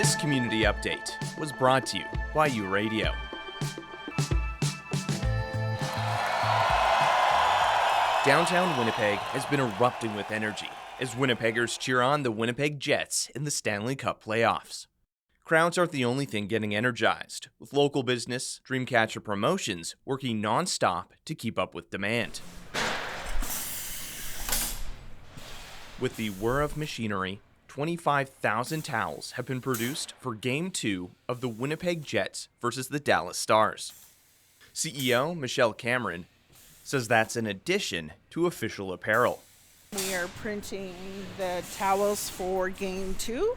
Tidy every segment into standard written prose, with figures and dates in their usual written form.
This community update was brought to you by U Radio. Downtown Winnipeg has been erupting with energy as Winnipeggers cheer on the Winnipeg Jets in the Stanley Cup playoffs. Crowds aren't the only thing getting energized, with local business Dreamcatcher Promotions working non-stop to keep up with demand. With the whir of machinery, 25,000 towels have been produced for Game 2 of the Winnipeg Jets versus the Dallas Stars. CEO Michelle Cameron says that's in addition to official apparel. We are printing the towels for Game 2,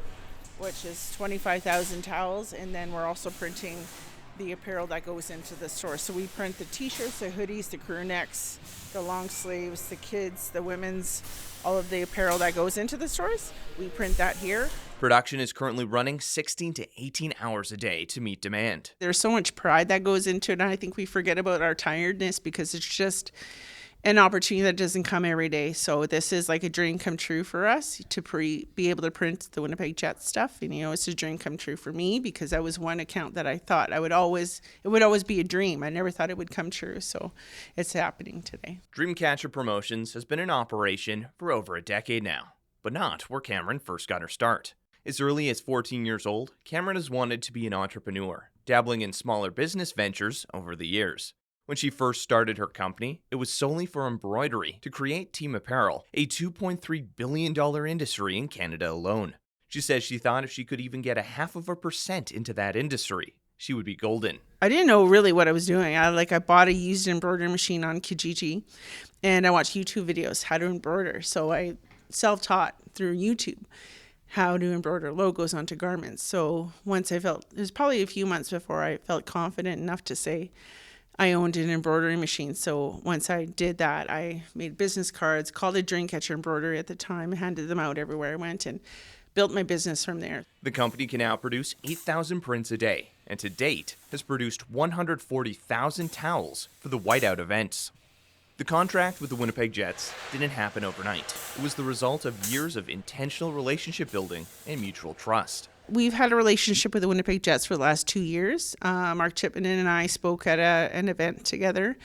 which is 25,000 towels, and then we're also printing the apparel that goes into the store. So we print the t-shirts, the hoodies, the crew necks, the long sleeves, the kids, the women's, all of the apparel that goes into the stores. We print that here. Production is currently running 16 to 18 hours a day to meet demand. There's so much pride that goes into it, and I think we forget about our tiredness because it's just an opportunity that doesn't come every day. So this is like a dream come true for us to be able to print the Winnipeg Jets stuff. And, it's a dream come true for me because that was one account that I thought it would always be a dream. I never thought it would come true. So it's happening today. Dreamcatcher Promotions has been in operation for over a decade now, but not where Cameron first got her start. As early as 14 years old, Cameron has wanted to be an entrepreneur, dabbling in smaller business ventures over the years. When she first started her company, it was solely for embroidery to create team apparel, a $2.3 billion industry in Canada alone. She says she thought if she could even get 0.5% into that industry, she would be golden. I didn't know really what I was doing. I bought a used embroidery machine on Kijiji, and I watched YouTube videos how to embroider. So I self-taught through YouTube how to embroider logos onto garments. So once it was probably a few months before I felt confident enough to say I owned an embroidery machine. So once I did that, I made business cards, called it Dreamcatcher Embroidery at the time, handed them out everywhere I went, and built my business from there. The company can now produce 8,000 prints a day, and to date has produced 140,000 towels for the Whiteout events. The contract with the Winnipeg Jets didn't happen overnight. It was the result of years of intentional relationship building and mutual trust. We've had a relationship with the Winnipeg Jets for the last 2 years. Mark Chipman and I spoke at an event together,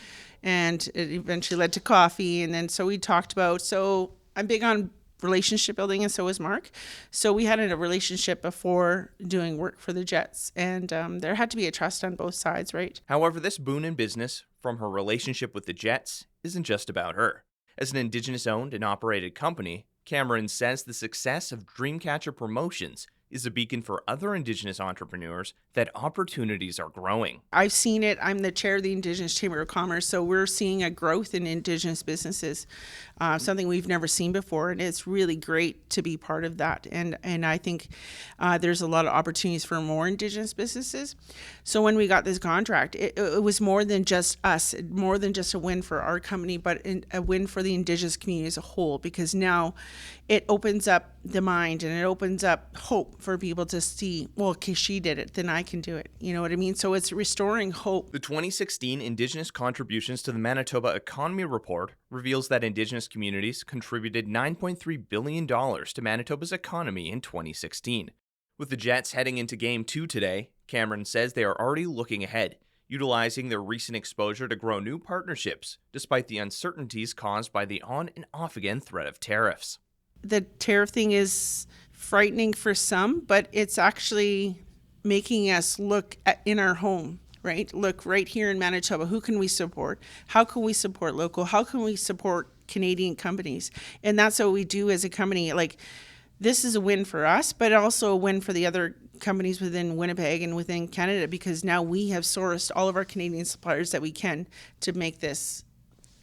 and it eventually led to coffee. And then so we talked about, so I'm big on relationship building, and so is Mark. So we had a relationship before doing work for the Jets, and there had to be a trust on both sides, right? However, this boon in business from her relationship with the Jets isn't just about her. As an Indigenous-owned and operated company, Cameron says the success of Dreamcatcher Promotions is a beacon for other Indigenous entrepreneurs that opportunities are growing. I've seen it. I'm the chair of the Indigenous Chamber of Commerce, so we're seeing a growth in Indigenous businesses, something we've never seen before, and it's really great to be part of that. And I think there's a lot of opportunities for more Indigenous businesses. So when we got this contract, it was more than just us, more than just a win for our company, but a win for the Indigenous community as a whole, because now it opens up the mind and it opens up hope for people to see, well, okay, she did it, then I can do it. You know what I mean? So it's restoring hope. The 2016 Indigenous Contributions to the Manitoba Economy Report reveals that Indigenous communities contributed $9.3 billion to Manitoba's economy in 2016. With the Jets heading into Game 2 today, Cameron says they are already looking ahead, utilizing their recent exposure to grow new partnerships, despite the uncertainties caused by the on and off again threat of tariffs. The tariff thing is frightening for some, but it's actually making us look in our home, right? Look right here in Manitoba. Who can we support? How can we support local? How can we support Canadian companies? And that's what we do as a company. This is a win for us, but also a win for the other companies within Winnipeg and within Canada, because now we have sourced all of our Canadian suppliers that we can to make this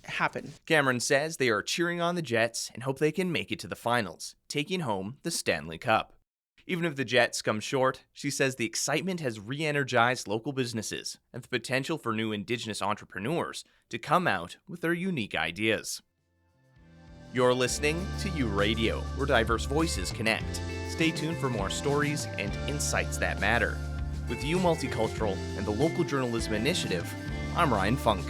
happen. Cameron says they are cheering on the Jets and hope they can make it to the finals, taking home the Stanley Cup. Even if the Jets come short, she says the excitement has re-energized local businesses and the potential for new Indigenous entrepreneurs to come out with their unique ideas. You're listening to U Radio, where diverse voices connect. Stay tuned for more stories and insights that matter. With U Multicultural and the Local Journalism Initiative, I'm Ryan Funk.